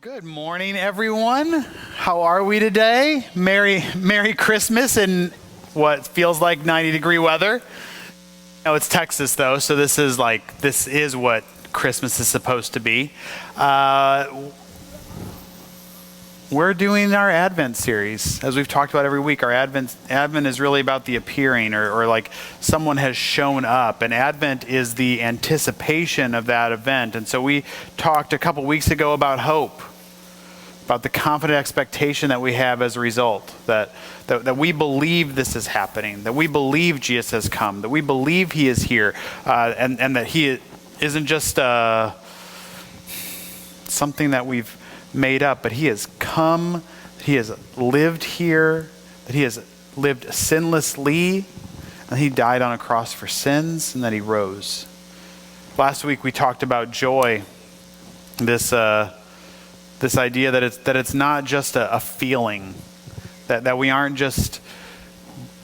Good morning, everyone. How are we today? Merry Christmas in what feels like 90-degree weather. No, it's Texas though, so this is what Christmas is supposed to be. We're doing our Advent series. As we've talked about every week, our Advent is really about the appearing or like someone has shown up. And Advent is the anticipation of that event. And so we talked a couple weeks ago about hope, about the confident expectation that we have as a result, that we believe this is happening, that we believe Jesus has come, that we believe he is here, and that he isn't just something that we've made up, but he has come, he has lived here, that he has lived sinlessly, and he died on a cross for sins, and that he rose. Last week we talked about joy, this idea that it's not just a feeling, that we aren't just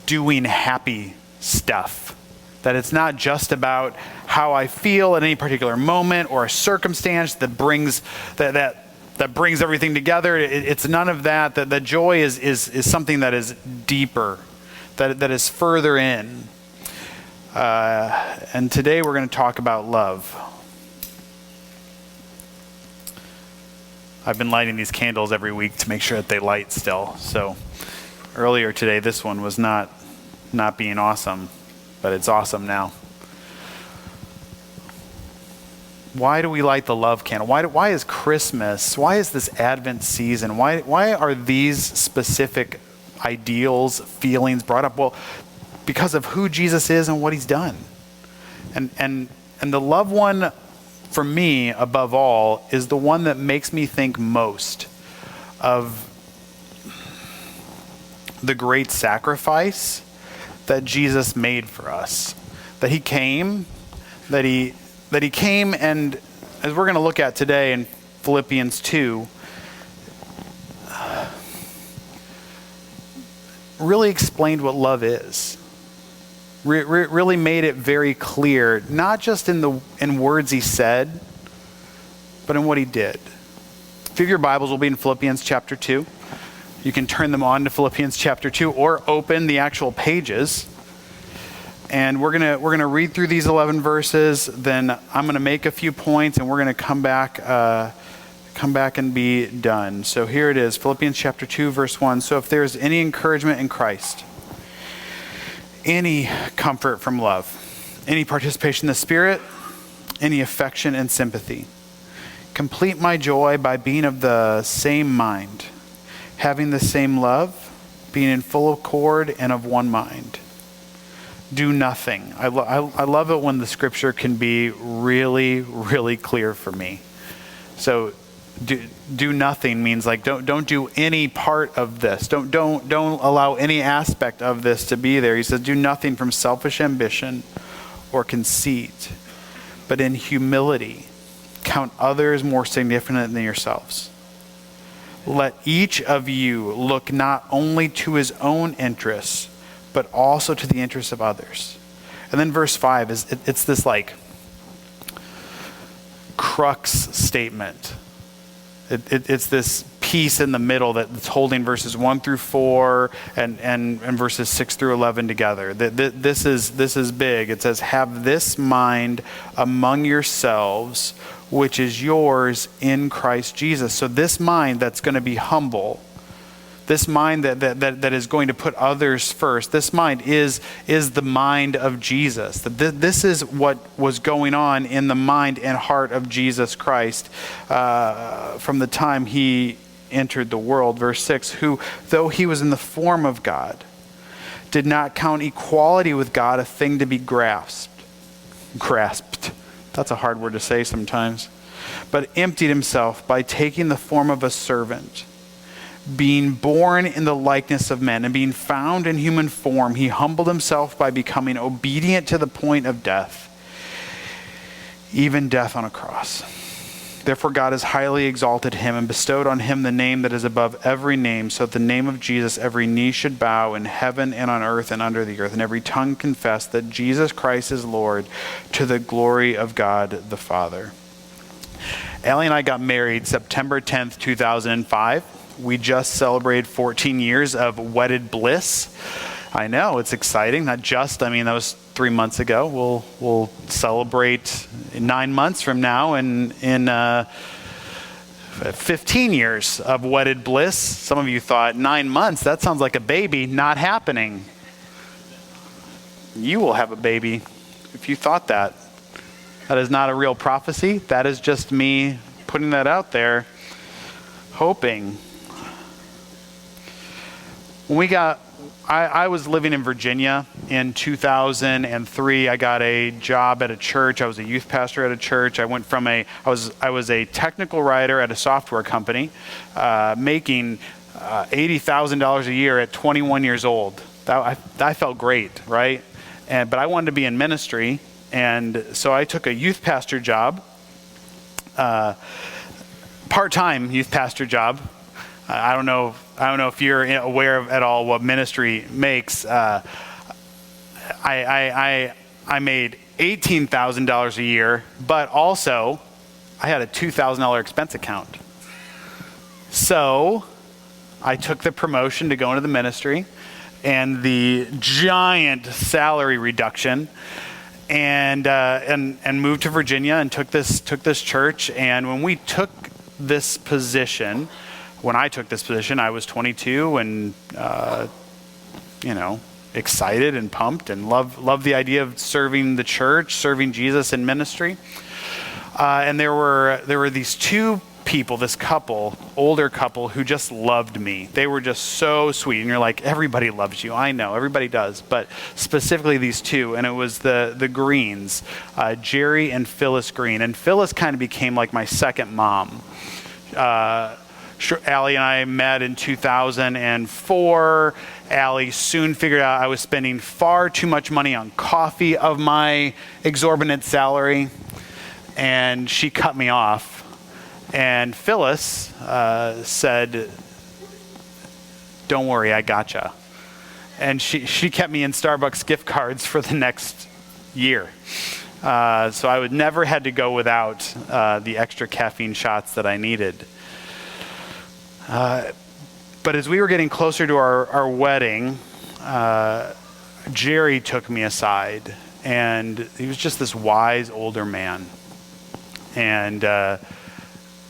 doing happy stuff, that it's not just about how I feel at any particular moment or a circumstance that brings brings everything together. It's none of that. That joy is something that is deeper, that is further in. And today we're going to talk about love. I've been lighting these candles every week to make sure that they light still. So earlier today, this one was not being awesome, but it's awesome now. Why do we light the love candle? Why is Christmas? Why is this Advent season? Why are these specific ideals, feelings brought up? Well, because of who Jesus is and what he's done. And the loved one, for me, above all, is the one that makes me think most of the great sacrifice that Jesus made for us. That he came, and as we're going to look at today in Philippians 2, really explained what love is. Really made it very clear, not just in words he said, but in what he did. If you have your Bibles, we'll be in Philippians chapter 2. You can turn them on to Philippians chapter 2 or open the actual pages. And we're gonna read through these 11 verses. Then I'm gonna make a few points, and we're gonna come back and be done. So here it is, Philippians chapter 2, verse 1. So if there's any encouragement in Christ, any comfort from love, any participation in the Spirit, any affection and sympathy, complete my joy by being of the same mind, having the same love, being in full accord and of one mind. Do nothing. I love it when the scripture can be really, really clear for me. So do nothing means like don't do any part of this. Don't allow any aspect of this to be there. He says, do nothing from selfish ambition or conceit, but in humility count others more significant than yourselves. Let each of you look not only to his own interests, but also to the interests of others. And then verse 5 it's this like crux statement. It's this piece in the middle that's holding verses 1 through 4 and verses 6 through 11 together. This is big. It says, have this mind among yourselves, which is yours in Christ Jesus. So this mind that's going to be humble, this mind that is going to put others first, this mind is the mind of Jesus. This is what was going on in the mind and heart of Jesus Christ from the time he entered the world. Verse 6, who, though he was in the form of God, did not count equality with God a thing to be grasped. That's a hard word to say sometimes. But emptied himself by taking the form of a servant, being born in the likeness of men, and being found in human form, he humbled himself by becoming obedient to the point of death, even death on a cross. Therefore God has highly exalted him and bestowed on him the name that is above every name, so at the name of Jesus every knee should bow in heaven and on earth and under the earth, and every tongue confess that Jesus Christ is Lord, to the glory of God the Father. Allie and I got married September 10th, 2005. We just celebrated 14 years of wedded bliss. I know, it's exciting. Not just, that was 3 months ago. We'll celebrate in 9 months from now in 15 years of wedded bliss. Some of you thought 9 months, that sounds like a baby. Not happening. You will have a baby if you thought that. That is not a real prophecy. That is just me putting that out there, hoping. I was living in Virginia in 2003. I got a job at a church. I was a youth pastor at a church. I was a technical writer at a software company, making $80,000 a year at 21 years old. I felt great, right? But I wanted to be in ministry, and so I took a youth pastor job, part-time youth pastor job. I don't know if you're aware of at all what ministry makes. I made $18,000 a year, but also I had a $2,000 expense account. So I took the promotion to go into the ministry and the giant salary reduction, and moved to Virginia and took this church. And when I took this position, I was 22 and excited and pumped and loved the idea of serving the church, serving Jesus in ministry. And there were these two people, this couple, older couple, who just loved me. They were just so sweet. And you're like, everybody loves you. I know, everybody does. But specifically these two, and it was the Greens, Jerry and Phyllis Green. And Phyllis kind of became like my second mom. Allie and I met in 2004. Allie soon figured out I was spending far too much money on coffee of my exorbitant salary, and she cut me off. And Phyllis said, "Don't worry, I gotcha." And she kept me in Starbucks gift cards for the next year. So I would never had to go without the extra caffeine shots that I needed. But as we were getting closer to our wedding, Jerry took me aside, and he was just this wise older man. And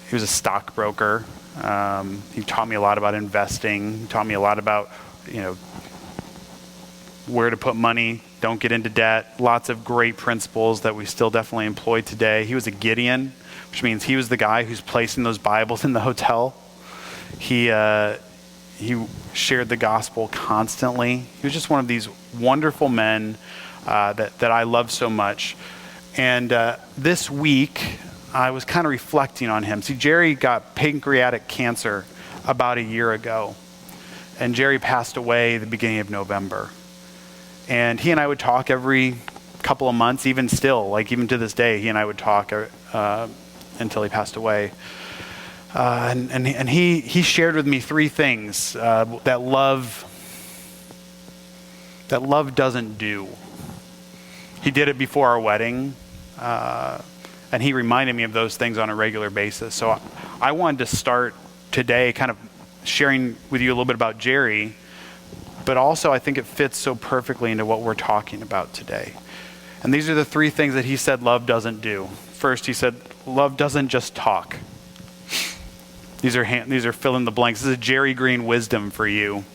he was a stockbroker. He taught me a lot about investing. He taught me a lot about, where to put money, don't get into debt. Lots of great principles that we still definitely employ today. He was a Gideon, which means he was the guy who's placing those Bibles in the hotel. He shared the gospel constantly. He was just one of these wonderful men that I love so much. And this week, I was kind of reflecting on him. See, Jerry got pancreatic cancer about a year ago, and Jerry passed away at the beginning of November. And he and I would talk every couple of months, even still, even to this day, he and I would talk until he passed away. And he shared with me three things that love doesn't do. He did it before our wedding, and he reminded me of those things on a regular basis. So I wanted to start today kind of sharing with you a little bit about Jerry, but also I think it fits so perfectly into what we're talking about today. And these are the three things that he said love doesn't do. First, he said love doesn't just talk. These are fill in the blanks. This is a Jerry Green wisdom for you.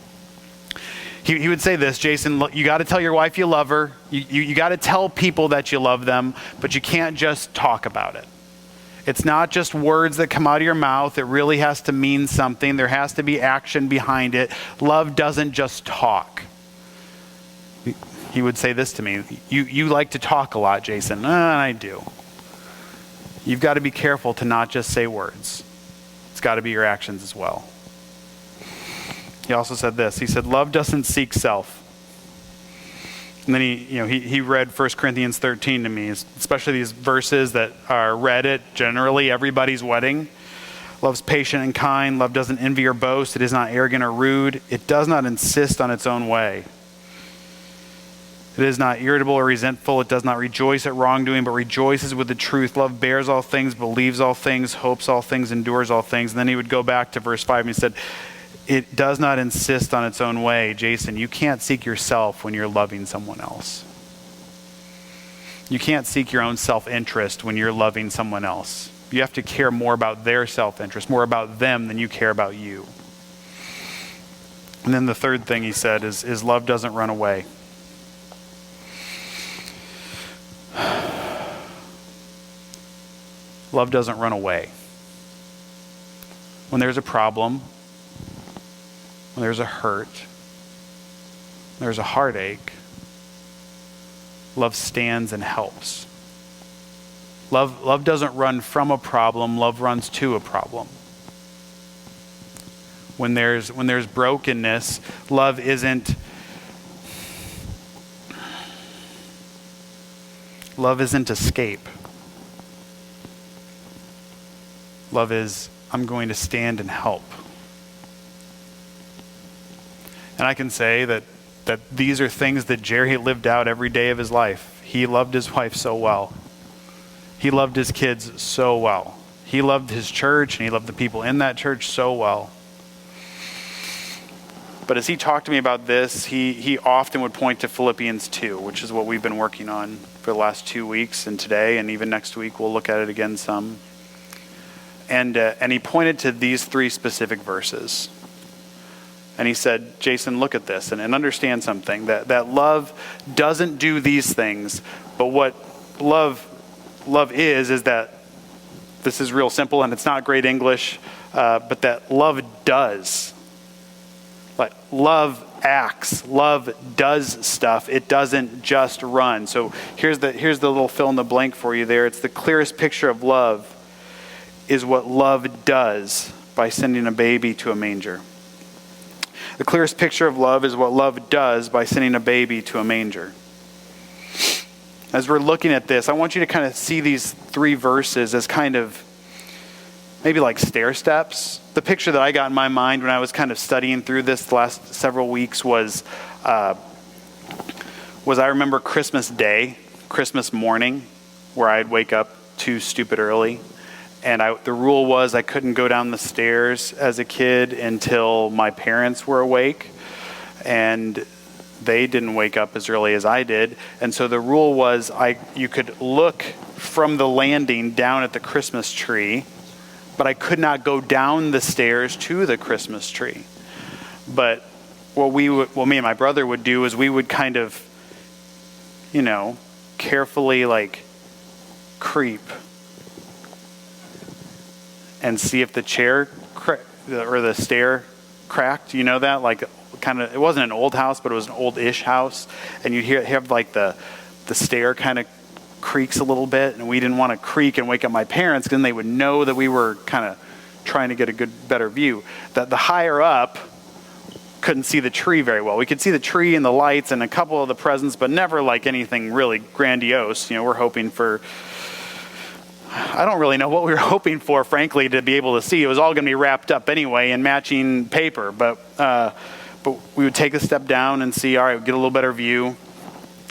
He would say this, Jason, you got to tell your wife you love her. You got to tell people that you love them, but you can't just talk about it. It's not just words that come out of your mouth. It really has to mean something. There has to be action behind it. Love doesn't just talk. He would say this to me, you like to talk a lot, Jason. I do. You've got to be careful to not just say words. It's got to be your actions as well. He also said this. He said, love doesn't seek self. And then he read 1 Corinthians 13 to me, especially these verses that are read at generally everybody's wedding. Love's patient and kind. Love doesn't envy or boast. It is not arrogant or rude. It does not insist on its own way. It is not irritable or resentful. It does not rejoice at wrongdoing, but rejoices with the truth. Love bears all things, believes all things, hopes all things, endures all things. And then he would go back to verse 5 and he said, it does not insist on its own way. Jason, you can't seek yourself when you're loving someone else. You can't seek your own self-interest when you're loving someone else. You have to care more about their self-interest, more about them than you care about you. And then the third thing he said is love doesn't run away. Love doesn't run away. When there's a problem, when there's a hurt, when there's a heartache, love stands and helps. Love doesn't run from a problem, love runs to a problem. When there's brokenness, love isn't escape. Love is, I'm going to stand and help. And I can say that these are things that Jerry lived out every day of his life. He loved his wife so well. He loved his kids so well. He loved his church and he loved the people in that church so well. But as he talked to me about this, he often would point to Philippians 2, which is what we've been working on for the last 2 weeks, and today and even next week we'll look at it again some. And he pointed to these 3 specific verses. And he said, Jason, look at this and understand something, that love doesn't do these things, but what love is that, this is real simple and it's not great English, but that love does. Like love acts, love does stuff. It doesn't just run. So here's the little fill in the blank for you there. It's the clearest picture of love is what love does by sending a baby to a manger. The clearest picture of love is what love does by sending a baby to a manger. As we're looking at this, I want you to kind of see these 3 verses as kind of maybe like stair steps. The picture that I got in my mind when I was kind of studying through this the last several weeks was I remember Christmas Day, Christmas morning, where I'd wake up too stupid early. And the rule was I couldn't go down the stairs as a kid until my parents were awake. And they didn't wake up as early as I did. And so the rule was you could look from the landing down at the Christmas tree, but I could not go down the stairs to the Christmas tree. But what me and my brother would do is we would kind of, carefully like creep and see if the chair or the stair cracked. You know that? Like kind of, it wasn't an old house, but it was an old-ish house. And you have like the stair kind of creaks a little bit, and we didn't want to creak and wake up my parents because then they would know that we were kind of trying to get a better view. That the higher up couldn't see the tree very well. We could see the tree and the lights and a couple of the presents, but never like anything really grandiose. We're hoping for, I don't really know what we were hoping for, frankly, to be able to see. It was all going to be wrapped up anyway in matching paper. But we would take a step down and see, all right, get a little better view.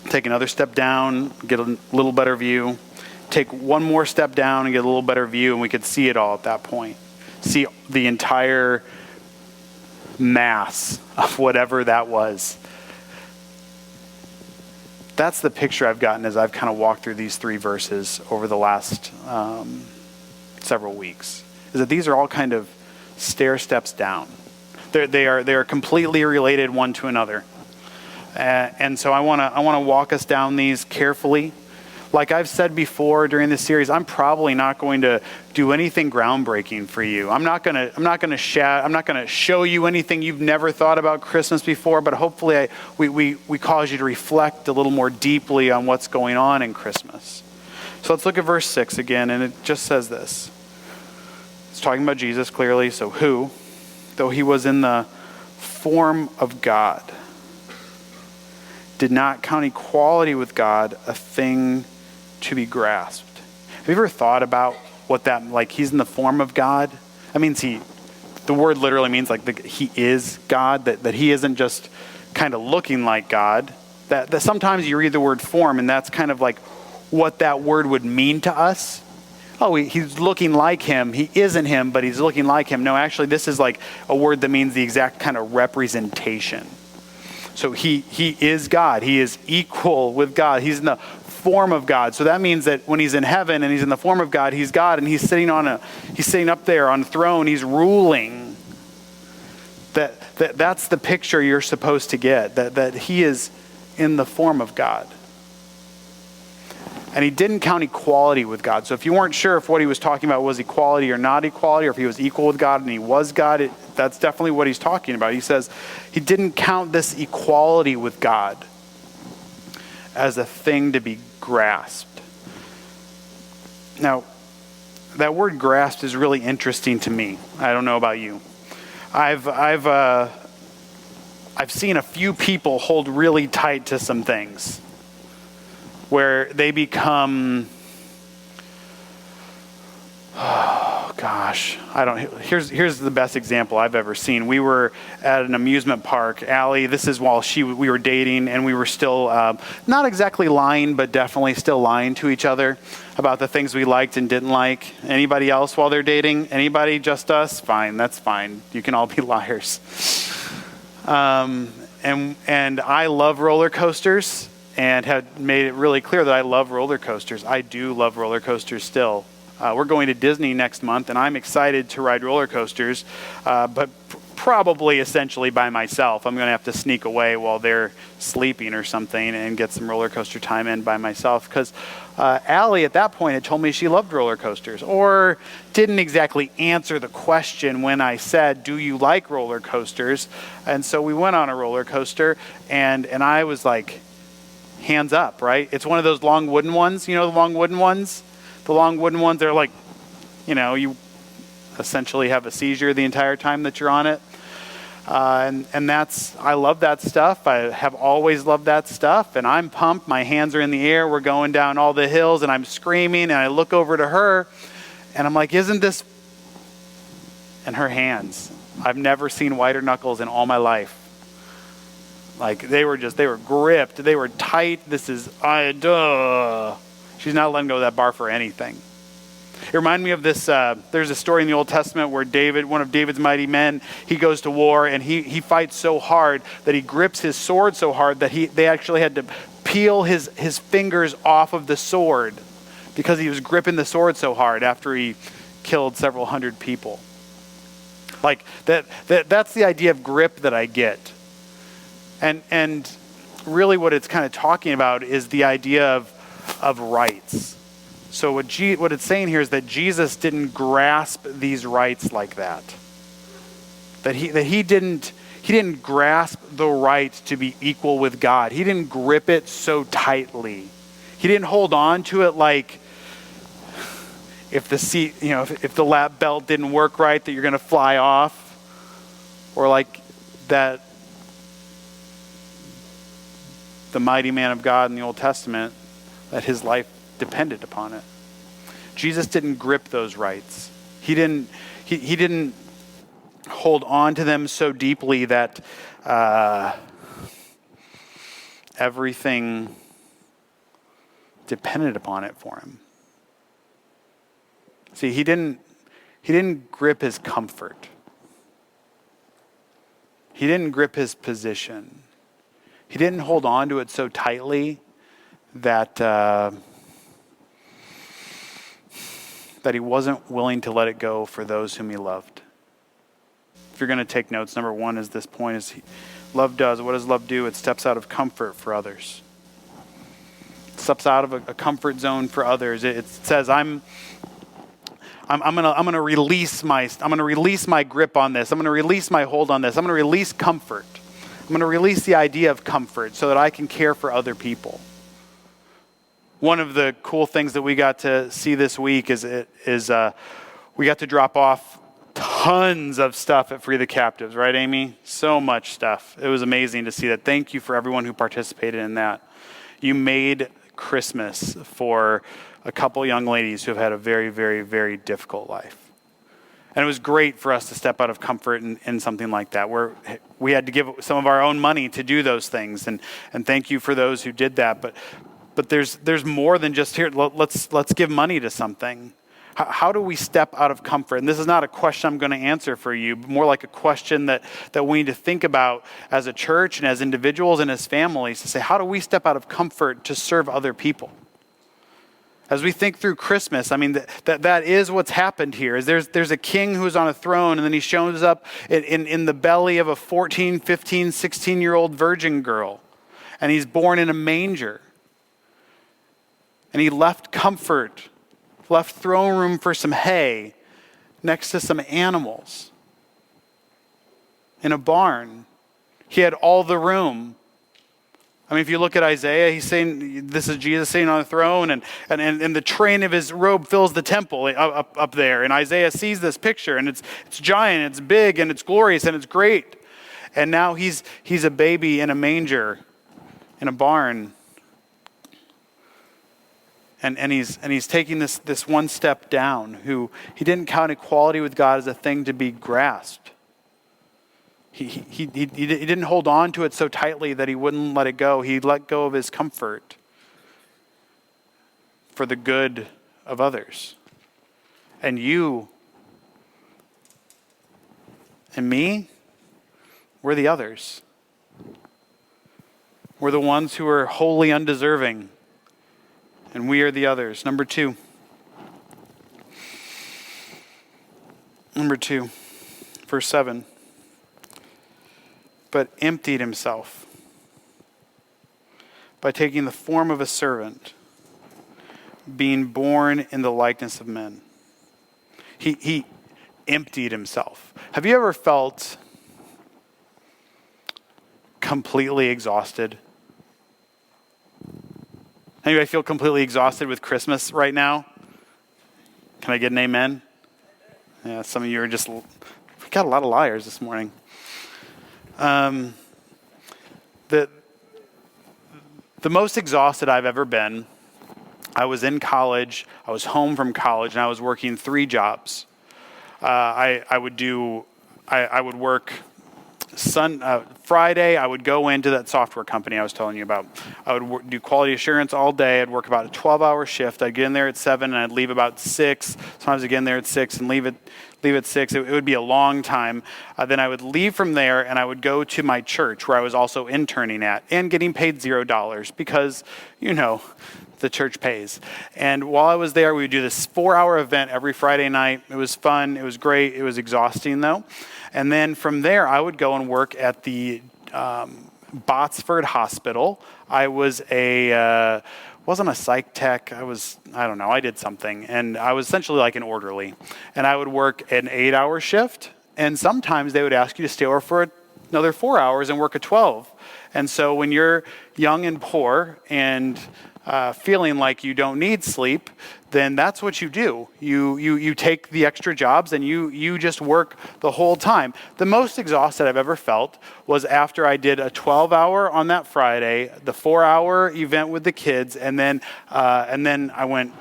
Take another step down, get a little better view. Take one more step down and get a little better view, and we could see it all at that point. See the entire mass of whatever that was. That's the picture I've gotten as I've kind of walked through these 3 verses over the last several weeks. Is that these are all kind of stair steps down. They are completely related one to another. And so I want to walk us down these carefully. Like I've said before during this series, I'm probably not going to do anything groundbreaking for you. I'm not going to show you anything you've never thought about Christmas before, but hopefully we cause you to reflect a little more deeply on what's going on in Christmas. So let's look at verse 6 again, and it just says this. It's talking about Jesus clearly. So who, though he was in the form of God, did not count equality with God a thing to be grasped. Have you ever thought about what that, like he's in the form of God? That means the word literally means like he is God, that he isn't just kind of looking like God. That sometimes you read the word form, and that's kind of like what that word would mean to us. Oh, he's looking like him. He isn't him, but he's looking like him. No, actually, this is like a word that means the exact kind of representation. So he is God. He is equal with God. He's in the form of God. So that means that when he's in heaven and he's in the form of God, he's God, and he's sitting up there on a throne. He's ruling. That's the picture you're supposed to get. That he is in the form of God. And he didn't count equality with God. So if you weren't sure if what he was talking about was equality or not equality, or if he was equal with God and he was God, that's definitely what he's talking about. He says he didn't count this equality with God as a thing to be grasped. Now, that word grasped is really interesting to me. I don't know about you. I've seen a few people hold really tight to some things where they become, here's the best example I've ever seen. We were at an amusement park. Allie, this is while we were dating, and we were still, not exactly lying, but definitely still lying to each other about the things we liked and didn't like. Anybody else while they're dating? Anybody? Just us? Fine, that's fine. You can all be liars. And I love roller coasters, and had made it really clear that I love roller coasters. I do love roller coasters still. We're going to Disney next month, and I'm excited to ride roller coasters, but probably essentially by myself. I'm going to have to sneak away while they're sleeping or something and get some roller coaster time in by myself, because Allie at that point had told me she loved roller coasters, or didn't exactly answer the question when I said, do you like roller coasters? And so we went on a roller coaster, and I was like, hands up, right? It's one of those long wooden ones. You know the long wooden ones? The long wooden ones, they're like, you essentially have a seizure the entire time that you're on it. And I love that stuff. I have always loved that stuff. And I'm pumped. My hands are in the air. We're going down all the hills, and I'm screaming. And I look over to her, and I'm like, isn't this? And her hands. I've never seen whiter knuckles in all my life. Like, they were gripped. They were tight. She's not letting go of that bar for anything. It reminded me of this, there's a story in the Old Testament where David, one of David's mighty men, he goes to war, and he fights so hard that he grips his sword so hard that they actually had to peel his fingers off of the sword because he was gripping the sword so hard after he killed several hundred people. Like, that's the idea of grip that I get. And really what it's kind of talking about is the idea of rights. So what it's saying here is that Jesus didn't grasp these rights like that. That he didn't grasp the right to be equal with God. He didn't grip it so tightly. He didn't hold on to it like if the lap belt didn't work right, that you're going to fly off, or like that the mighty man of God in the Old Testament, that his life depended upon it. Jesus didn't grip those rights. He didn't hold on to them so deeply that everything depended upon it for him. See, he didn't grip his comfort. He didn't grip his position. He didn't hold on to it so tightly that he wasn't willing to let it go for those whom he loved. If you're going to take notes, number one is this point is what does love do? It steps out of comfort for others. It steps out of a comfort zone for others. It says, I'm gonna release my grip on this. I'm gonna release my hold on this. I'm gonna release comfort. I'm going to release the idea of comfort so that I can care for other people. One of the cool things that we got to see this week is we got to drop off tons of stuff at Free the Captives, right, Amy? So much stuff. It was amazing to see that. Thank you for everyone who participated in that. You made Christmas for a couple young ladies who have had a very, very, very difficult life. And it was great for us to step out of comfort in something like that, where we had to give some of our own money to do those things. And thank you for those who did that. But there's more than just here. Let's give money to something. How do we step out of comfort? And this is not a question I'm going to answer for you, but more like a question that we need to think about as a church and as individuals and as families, to say, how do we step out of comfort to serve other people? As we think through Christmas, I mean, that is what's happened here. Is there's a king who's on a throne, and then he shows up in the belly of a 14, 15, 16-year-old virgin girl. And he's born in a manger. And he left comfort, left throne room for some hay next to some animals in a barn. He had all the room. I mean, if you look at Isaiah, he's saying, this is Jesus sitting on a throne, and the train of his robe fills the temple up there. And Isaiah sees this picture, and it's giant, it's big, and it's glorious, and it's great. And now he's a baby in a manger, in a barn. And he's taking this one step down, who he didn't count equality with God as a thing to be grasped. He didn't hold on to it so tightly that he wouldn't let it go. He let go of his comfort for the good of others. And you and me, we're the others. We're the ones who are wholly undeserving, and we are the others. Number two, verse 7. But emptied himself by taking the form of a servant, being born in the likeness of men. He emptied himself. Have you ever felt completely exhausted? Anybody feel completely exhausted with Christmas right now? Can I get an amen? Yeah, some of you are just, we got a lot of liars this morning. The most exhausted I've ever been, I was in college, I was home from college, and I was working 3 jobs. I would work Friday, I would go into that software company I was telling you about. I would do quality assurance all day. I'd work about a 12-hour shift. I'd get in there at 7 and I'd leave about 6. Sometimes I'd get in there at 6 and leave at 6. It would be a long time. Then I would leave from there and I would go to my church, where I was also interning at and getting paid $0 because, the church pays. And while I was there, we would do this 4-hour event every Friday night. It was fun. It was great. It was exhausting, though. And then from there, I would go and work at the Botsford Hospital. I was wasn't a psych tech. I did something. And I was essentially like an orderly. And I would work an 8-hour shift. And sometimes they would ask you to stay over for another 4 hours and work a 12. And so when you're young and poor and feeling like you don't need sleep, then that's what you do. You take the extra jobs and you just work the whole time. The most exhausted I've ever felt was after I did a 12-hour on that Friday, the 4-hour event with the kids, and then I went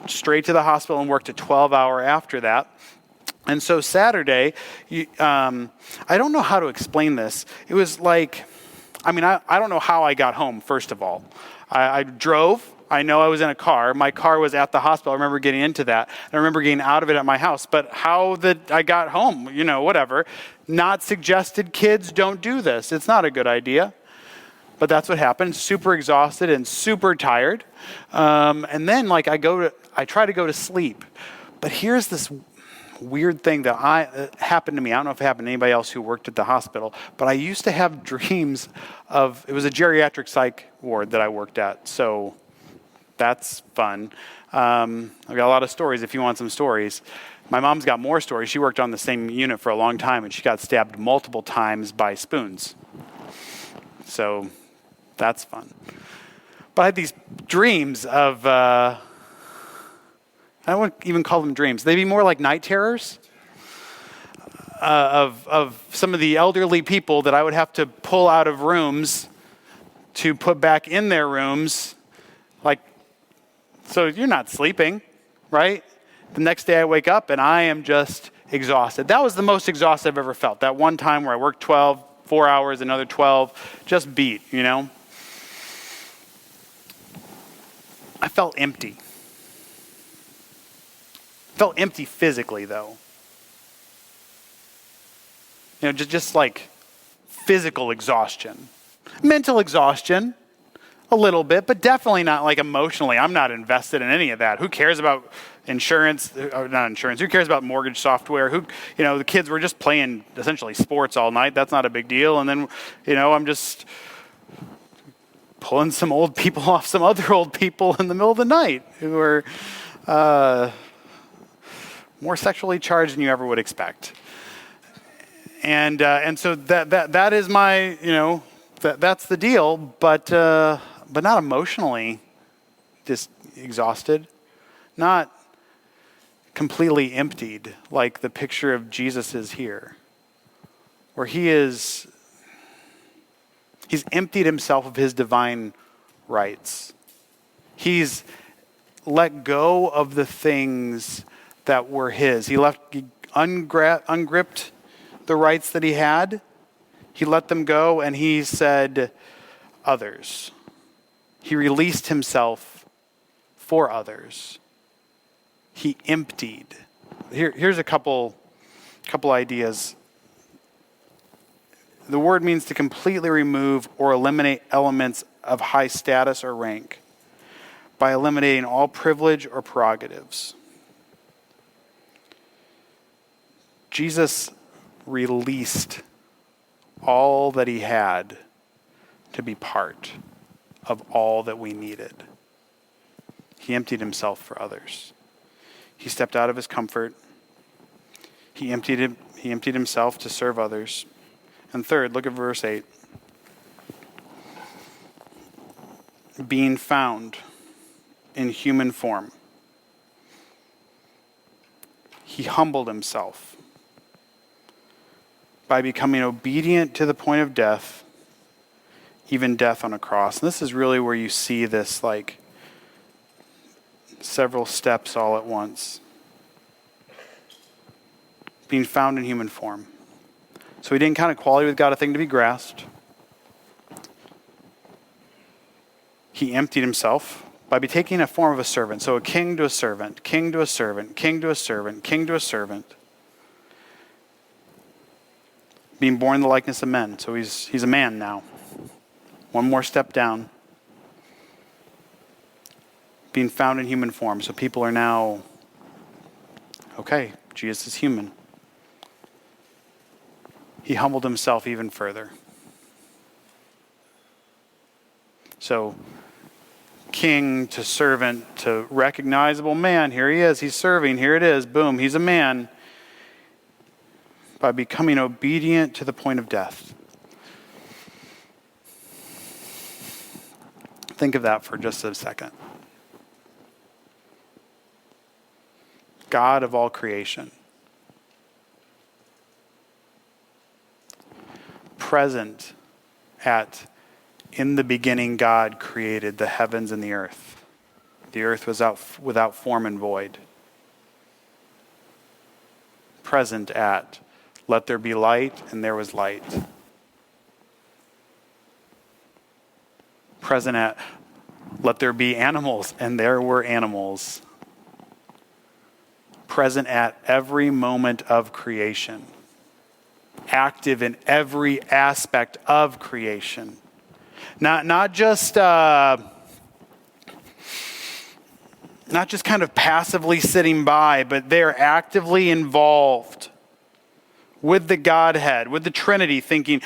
straight to the hospital and worked a 12-hour after that. And so Saturday, I don't know how to explain this. It was like, I don't know how I got home, first of all. I drove. I know I was in a car. My car was at the hospital. I remember getting into that. I remember getting out of it at my house. But how I got home, whatever. Not suggested. Kids, don't do this. It's not a good idea. But that's what happened. Super exhausted and super tired. And then I try to go to sleep. But here's this weird thing that happened to me. I don't know if it happened to anybody else who worked at the hospital, but I used to have dreams of, it was a geriatric psych ward that I worked at, so that's fun. I've got a lot of stories if you want some stories. My mom's got more stories. She worked on the same unit for a long time, and she got stabbed multiple times by spoons. So that's fun. But I had these dreams of, I wouldn't even call them dreams. They'd be more like night terrors of some of the elderly people that I would have to pull out of rooms to put back in their rooms. So you're not sleeping, right? The next day I wake up and I am just exhausted. That was the most exhausted I've ever felt. That one time where I worked 4 hours, another 12, just beat, I felt empty. Felt empty physically, though. Just like physical exhaustion. Mental exhaustion, a little bit, but definitely not like emotionally. I'm not invested in any of that. Who cares about insurance? Not insurance. Who cares about mortgage software? The kids were just playing essentially sports all night. That's not a big deal. And then, I'm just pulling some old people off some other old people in the middle of the night who are more sexually charged than you ever would expect. And so that is my, that's the deal, but not emotionally just exhausted, not completely emptied like the picture of Jesus is here, where he's emptied himself of his divine rights. He's let go of the things that were his. He ungripped the rights that he had. He let them go, and he said, others. He released himself for others. He emptied. Here's a couple ideas. The word means to completely remove or eliminate elements of high status or rank by eliminating all privilege or prerogatives. Jesus released all that he had to be part of all that we needed. He emptied himself for others. He stepped out of his comfort. He emptied himself to serve others. And third, look at verse 8. Being found in human form, he humbled himself by becoming obedient to the point of death, even death on a cross. And this is really where you see this, like, several steps all at once. Being found in human form. So he didn't count equality with God a thing to be grasped. He emptied himself by taking a form of a servant. So a king to a servant, king to a servant, king to a servant, king to a servant. Being born in the likeness of men. So he's a man now. One more step down. Being found in human form. So people are now, okay, Jesus is human. He humbled himself even further. So king to servant to recognizable man. Here he is. He's serving. Here it is. Boom. He's a man. By becoming obedient to the point of death. Think of that for just a second. God of all creation. Present at, in the beginning, God created the heavens and the earth. The earth was without form and void. Present at, let there be light, and there was light. Present at, let there be animals, and there were animals. Present at every moment of creation. Active in every aspect of creation. Not just kind of passively sitting by, but they're actively involved with the Godhead, with the Trinity, thinking,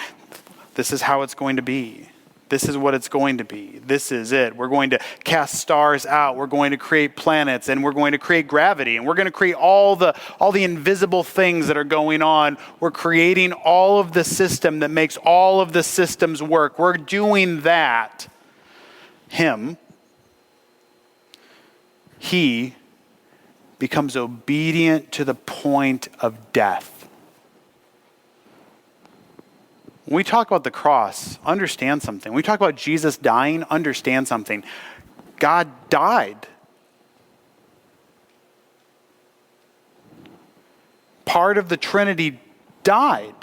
this is how it's going to be. This is what it's going to be. This is it. We're going to cast stars out. We're going to create planets, and we're going to create gravity, and we're going to create all the invisible things that are going on. We're creating all of the system that makes all of the systems work. We're doing that. He becomes obedient to the point of death. When we talk about the cross, understand something. When we talk about Jesus dying, understand something. God died. part of the Trinity died.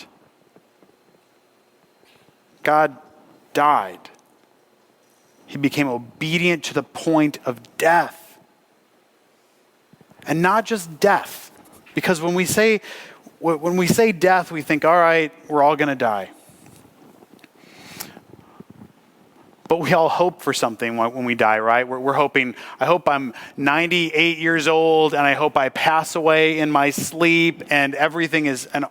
God died. He became obedient to the point of death. And not just death. Because when we say death, we think, all right, we're all going to die. But we all hope for something when we die, right? We're hoping, I hope I'm 98 years old and I hope I pass away in my sleep and everything is, and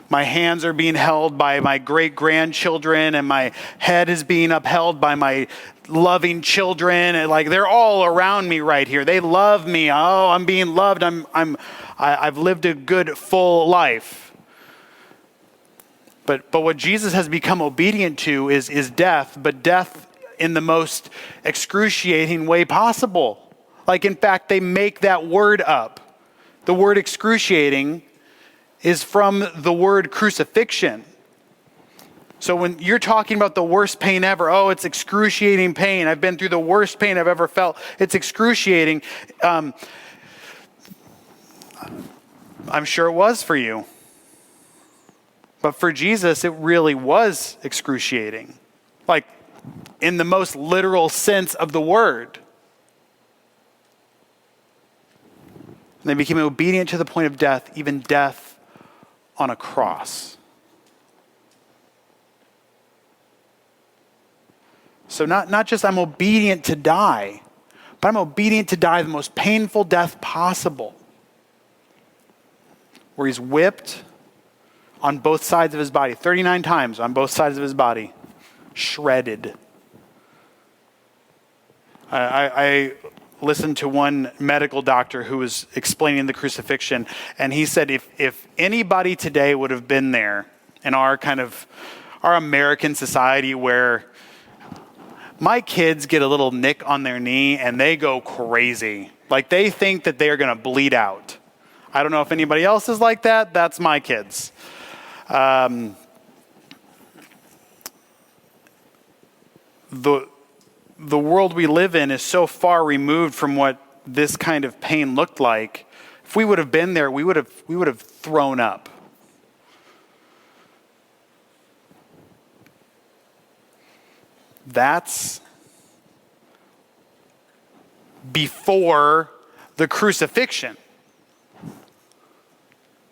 my hands are being held by my great-grandchildren and my head is being upheld by my loving children. And like, they're all around me right here. They love me. Oh, I'm being loved. I've lived a good, full life. But what Jesus has become obedient to is death, but death in the most excruciating way possible. Like, in fact, they make that word up. The word excruciating is from the word crucifixion. So when you're talking about the worst pain ever, oh, it's excruciating pain. I've been through the worst pain I've ever felt. It's excruciating. I'm sure it was for you. But for Jesus, it really was excruciating. Like, in the most literal sense of the word. And they became obedient to the point of death, even death on a cross. So not just I'm obedient to die, but I'm obedient to die the most painful death possible. Where he's whipped on both sides of his body, 39 times on both sides of his body, shredded. I listened to one medical doctor who was explaining the crucifixion, and he said if anybody today would have been there in our American society where my kids get a little nick on their knee and they go crazy. Like, they think that they are going to bleed out. I don't know if anybody else is like that. That's my kids. The world we live in is so far removed from what this kind of pain looked like. If we would have been there, we would have thrown up. That's before the crucifixion.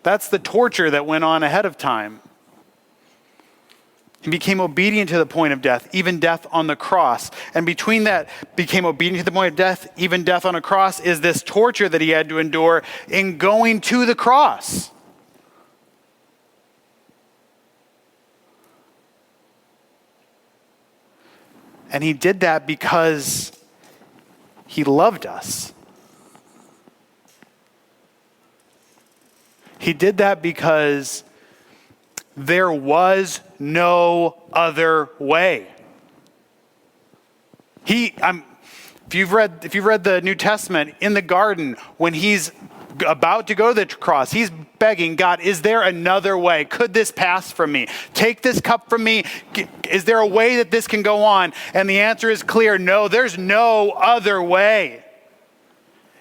That's the torture that went on ahead of time. He became obedient to the point of death, even death on the cross. And between that, became obedient to the point of death, even death on a cross, is this torture that he had to endure in going to the cross. And he did that because he loved us. He did that because there was no other way. If you've read the New Testament, in the garden, when he's about to go to the cross, he's begging God, is there another way? Could this pass from me? Take this cup from me. Is there a way that this can go on? And the answer is clear. No, there's no other way.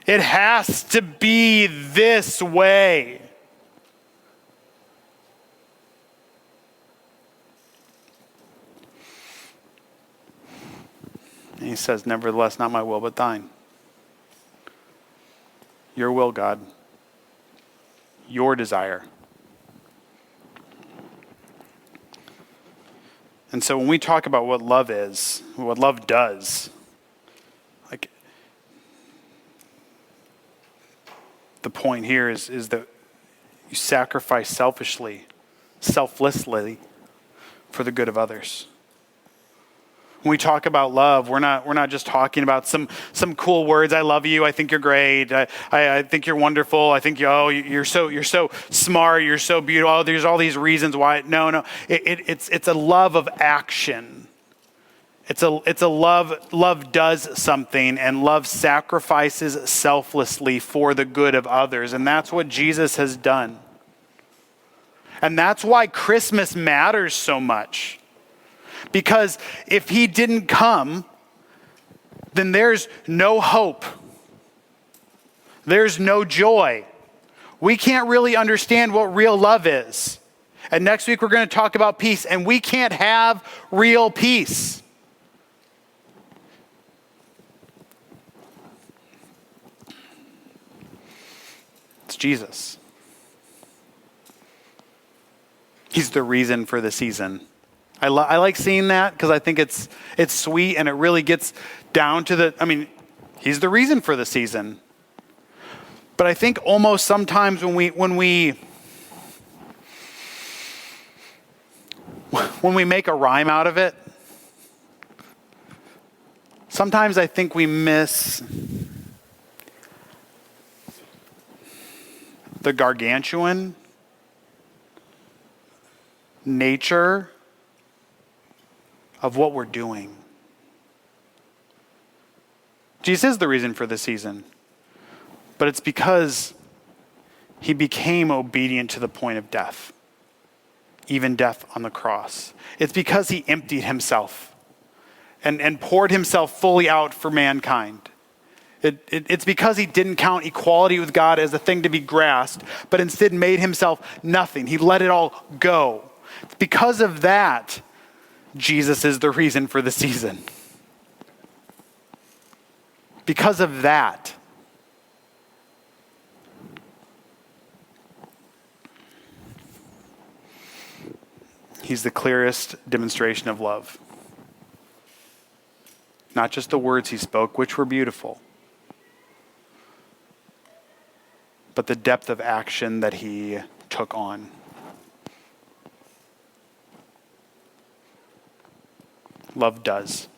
It has to be this way. And he says, nevertheless, not my will, but thine. Your will, God. Your desire. And so when we talk about what love is, what love does, like, the point here is that you sacrifice selflessly for the good of others. When we talk about love, we're not just talking about some cool words. I love you. I think you're great. I think you're wonderful. I think you're so smart. You're so beautiful. Oh, there's all these reasons why. No. It's a love of action. It's a love. Love does something, and love sacrifices selflessly for the good of others, and that's what Jesus has done. And that's why Christmas matters so much. Because if he didn't come, then there's no hope. There's no joy. we can't really understand what real love is. And next week we're going to talk about peace, and we can't have real peace. It's Jesus. He's the reason for the season. I like seeing that because I think it's sweet, and it really gets down to he's the reason for the season. But I think almost sometimes when we make a rhyme out of it, sometimes I think we miss the gargantuan nature of what we're doing. Jesus is the reason for the season, but it's because he became obedient to the point of death, even death on the cross. It's because he emptied himself and poured himself fully out for mankind. It's because he didn't count equality with God as a thing to be grasped, but instead made himself nothing. He let it all go. It's because of that, Jesus is the reason for the season. Because of that. He's the clearest demonstration of love. Not just the words he spoke, which were beautiful, but the depth of action that he took on. Love does.